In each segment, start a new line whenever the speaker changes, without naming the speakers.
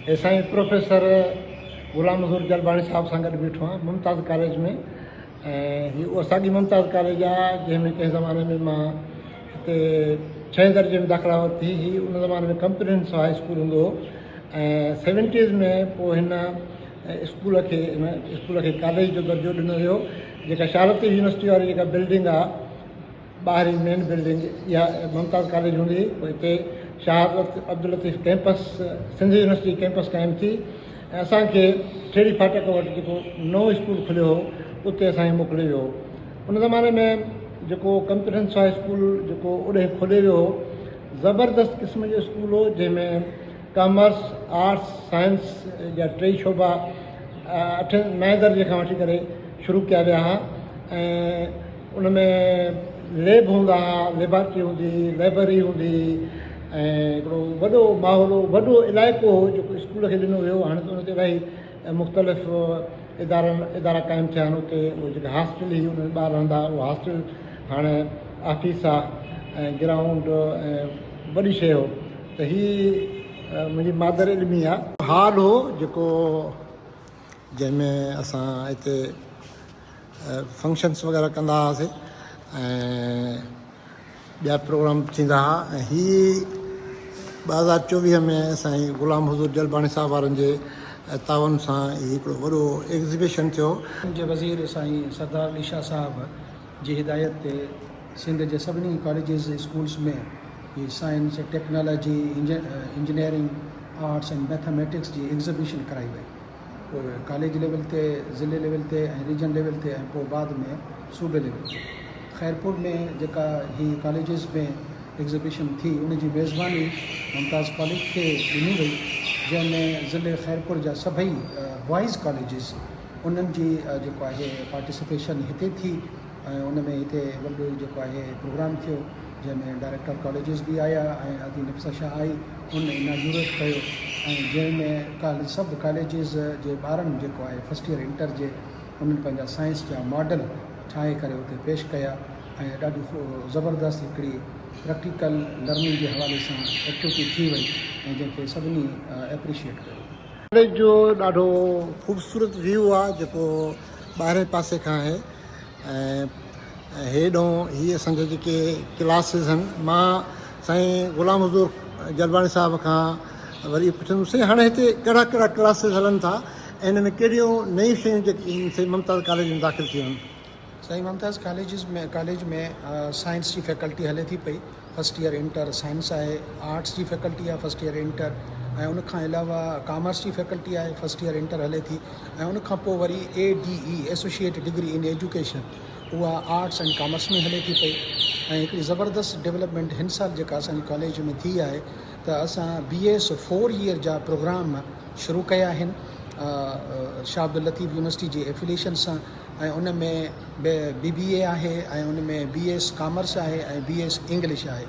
हे साईं प्रोफेसर ग़ुलाम हज़ूर जलबाणी साहब सां गॾु बीठो आहियां मुमताज़ कॉलेज में। ऐं हीअ उहा साॻी मुमताज़ कॉलेज आहे जंहिंमें कंहिं ज़माने में मां हिते 6 दर्जे में दाख़िला वरिती। हीअ उन ज़माने में कंप्रीहेंसिव हाई स्कूल हूंदो हो ऐं 70s में पोइ हिन स्कूल खे कॉलेज जो दर्जो ॾिनो वियो। जेका शारती यूनिवर्सिटी वारी जेका बिल्डिंग आहे ॿाहिरी मेन बिल्डिंग इहा मुमताज़ कॉलेज हूंदी हुई। पोइ हिते Shah Abdul Latif campus Sindh university campus क़ाइमु थी ऐं असांखे ठेड़ी फाटक वटि जेको नओं स्कूल खुलियो हो उते असांखे मोकिलियो वियो। उन ज़माने में जेको कंप्रीहेंसिव हाई स्कूल जेको ओॾे खोलियो वियो हो ज़बरदस्त क़िस्म जो स्कूल हो जंहिंमें कॉमर्स आर्ट्स साइंस जा 3 शोबा 9 दर्जे खां वठी करे शुरू कया विया हुआ ऐं उन में लैब हूंदा हुआ, लेबॉरेटरी हूंदी हुई, लाइब्रेरी हूंदी हुई ऐं हिकिड़ो वॾो माहौल हो, वॾो इलाइक़ो हो जेको स्कूल खे ॾिनो वियो। हाणे त उन ते इलाही मुख़्तलिफ़ इदारा क़ाइमु थिया आहिनि। उते उहो जेका हॉस्टल हुई उन में ॿार रहंदा हुआ, उहा हॉस्टल हाणे ऑफिस आहे ऐं ग्राउंड ऐं वॾी शइ हो। त हीअ मुंहिंजी मादर इल्मी आहे। हॉल हो जेको जंहिंमें असां हिते फंक्शन्स वग़ैरह कंदा हुआसीं ऐं ॿिया प्रोग्राम थींदा हुआ। ऐं हीअ 2024 में साईं ग़ुलाम हज़ूर जलबाणी साहब वारनि जे तावन सां हिकिड़ो वॾो एग्ज़िबिशन थियो।
मुंहिंजे वज़ीर साईं सरदार अली शाह साहब जी हिदायत ते सिंध जे सभिनी कॉलेजिस स्कूल्स में हीअ science technology engineering arts and mathematics जी एग्ज़िबिशन कराई वई। पोइ कॉलेज लेवल ते ज़िले लेवल ते ऐं रीजन लेवल ते ऐं पोइ बाद में सूबे लेवल ते। खैरपुर में जेका ही कॉलेजिस में एग्ज़िबिशन थी उन जी मेज़बानी मुमताज़ कॉलेज खे ॾिनी वई जंहिंमें ज़िले खैरपुर जा सभई बॉइज़ कॉलेजिस उन्हनि जी जेको आहे पार्टिसिपेशन हिते थी ऐं उन में हिते वॾो जेको आहे प्रोग्राम थियो जंहिंमें डायरेक्टर कॉलेजिस बि आया ऐं अदी निफ़्सा शाह आई उन इनाग्यूरेट कयो ऐं जंहिंमें सभु कॉलेजिस जे ॿारनि जेको आहे फस्ट ईयर इंटर जे उन्हनि पंहिंजा साइंस जा मॉडल ठाहे करे उते पेश कया ऐं ॾाढी ज़बरदस्त हिकिड़ी प्रैक्टिकल लर्निंग जे हवाले सां एक्टिविटी थी वई ऐं जंहिंखे सभिनी एप्रिशिएट कयो।
कॉलेज जो ॾाढो ख़ूबसूरत व्यू आहे जेको ॿाहिरे पासे खां आहे ऐं हेॾों हीअ असांजा जेके क्लासिस आहिनि। मां साईं ग़ुलाम हज़ूर जलबाणी साहब खां वरी पुछंदुसि हाणे हिते कहिड़ा कहिड़ा क्लासिस हलनि था ऐं हिन में कहिड़ियूं नयूं शयूं जेकी साईं मुमताज़ कॉलेज में दाख़िल थियूं आहिनि।
साईं मुमताज़ कॉलेज में साइंस जी फैकल्टी हले थी पई। फस्ट ईयर इंटर साइंस आहे, आर्ट्स जी फैकल्टी आहे फस्ट ईयर इंटर ऐं उनखां अलावा कॉमर्स जी फैकल्टी आहे फस्ट ईयर इंटर हले थी ऐं उनखां पोइ वरी ADE associate degree in education उहा आर्ट्स एंड कॉमर्स में हले थी पई। ऐं हिकिड़ी ज़बरदस्त डेवलपमेंट हिन साल जेका असांजे कॉलेज में थी आहे त असां BS 4 ईयर जा प्रोग्राम शुरू कया आहिनि शाह अब्दुल लतीफ़ यूनिवर्सिटी जे एफिलिएशन सां ऐं उन में BBA आहे ऐं उन में BS कॉमर्स आहे ऐं BS इंग्लिश आहे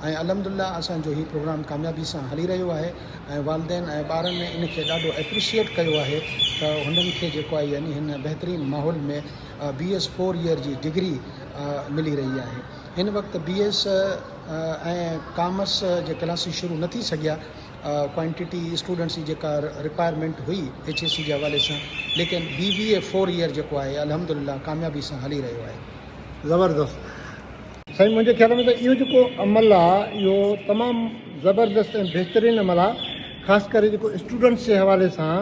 ऐं अल्हम्दुलिल्लाह असांजो हीउ प्रोग्राम कामयाबी सां हली रहियो आहे ऐं वालदेन ऐं ॿारनि इन खे ॾाढो एप्रिशिएट कयो आहे त हुननि खे जेको आहे यानी हिन बहितरीनु माहौल में BS 4 ईयर जी डिग्री मिली रही आहे। हिन वक़्तु BS ऐं कॉमर्स जे क्लासिस शुरू न थी सघिया क्वांटिटी स्टूडेंट्स जी जेका रिक्वायरमेंट हुई HSC जे हवाले सां, लेकिन BBA 4 ईयर जेको आहे अल्हम्दुलिल्लाह कामयाबी सां हली रहियो आहे।
ज़बरदस्त साईं मुंहिंजे ख़्याल में त इहो जेको अमल आहे इहो तमामु ज़बरदस्त ऐं बहितरीनु अमल आहे ख़ासि करे जेको स्टूडेंट्स जे हवाले सां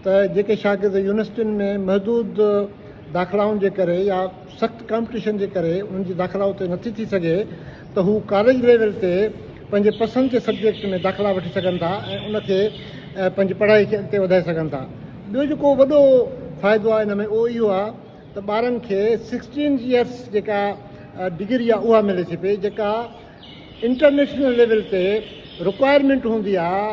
त जेके शागिर्द यूनिवर्सिटियुनि में महदूद दाख़िलाउनि जे करे या सख़्तु कॉम्पिटिशन जे करे उन्हनि जी दाख़िला उते नथी थी सघे त हू कॉलेज लेवल ते पंहिंजे पसंदि जे सब्जेक्ट में दाख़िला वठी सघनि था ऐं उनखे पंहिंजी पढ़ाई खे अॻिते वधाए सघनि था। ॿियो जेको वॾो फ़ाइदो आहे हिन में उहो इहो आहे त ॿारनि खे 16 ईयर्स जेका डिग्री आहे उहा मिले थी पई जेका इंटरनेशनल लेवल ते रिक्वायरमेंट हूंदी आहे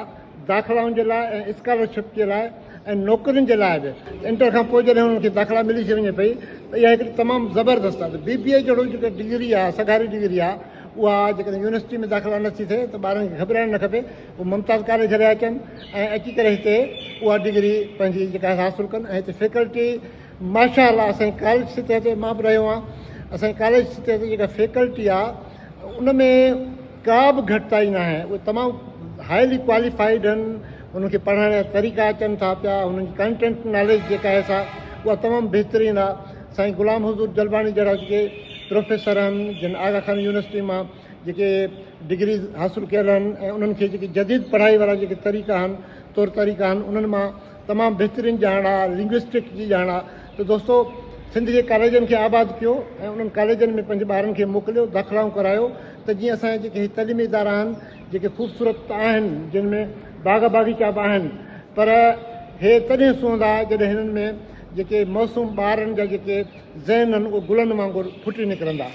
दाख़िलाउनि जे लाइ ऐं स्कॉलरशिप जे लाइ ऐं नौकरियुनि जे लाइ बि। इंटर खां पोइ जॾहिं हुननि खे दाख़िला मिली थी वञे पई त इहा हिकिड़ी तमामु ज़बरदस्त आहे। BBA जहिड़ो जेका डिग्री आहे सगारी डिग्री आहे उहा जेकॾहिं यूनिवर्सिटी में दाख़िला नथी थिए त ॿारनि खे घबराइणु न खपे। उहे मुमताज़ कॉलेज हलिया अचनि ऐं अची करे हिते उहा डिग्री पंहिंजी जेका हासिलु कनि ऐं हिते फैकल्टी माशाअल्लाह असांजी कॉलेज सतह ते मां बि रहियो आहियां असांजी कॉलेज सतह ते जेका फैकल्टी आहे उन में का बि घटिताई न आहे। उहे तमामु हाईली क्वालिफाइड आहिनि उनखे पढ़ाइण जा तरीक़ा अचनि था पिया, उन्हनि जी कंटेंट नॉलेज जेका आहे सा उहा तमामु बहितरीनु आहे। साईं ग़ुलाम हज़ूर जलवाणी जहिड़ा जेके प्रोफेसर आहिनि, जिन आगा खान यूनिवर्सिटी मां जेके डिग्री हासिलु कयल आहिनि ऐं उन्हनि खे जेके जदीद पढ़ाई वारा जेके तरीक़ा आहिनि, तौर तरीक़ा आहिनि, उन्हनि मां तमामु बहितरीनु ॼाण आहे, लिंग्विस्टिक जी ॼाण आहे। त दोस्तो, सिंध जे कॉलेजनि खे आबाद कयो ऐं उन्हनि कॉलेजनि में पंहिंजे ॿारनि खे मोकिलियो, दाख़िलाऊं करायो, त जीअं असांजे जेके तइलीमी इदारा आहिनि जेके ख़ूबसूरत आहिनि, जिन में बाग़ बाग़ीचा बि आहिनि, पर हे तॾहिं सुहंदा जॾहिं हिननि में जेके मौसूम ॿारनि जा जेके ज़हन आहिनि उहे गुलनि वांगुरु फुटी निकिरंदा।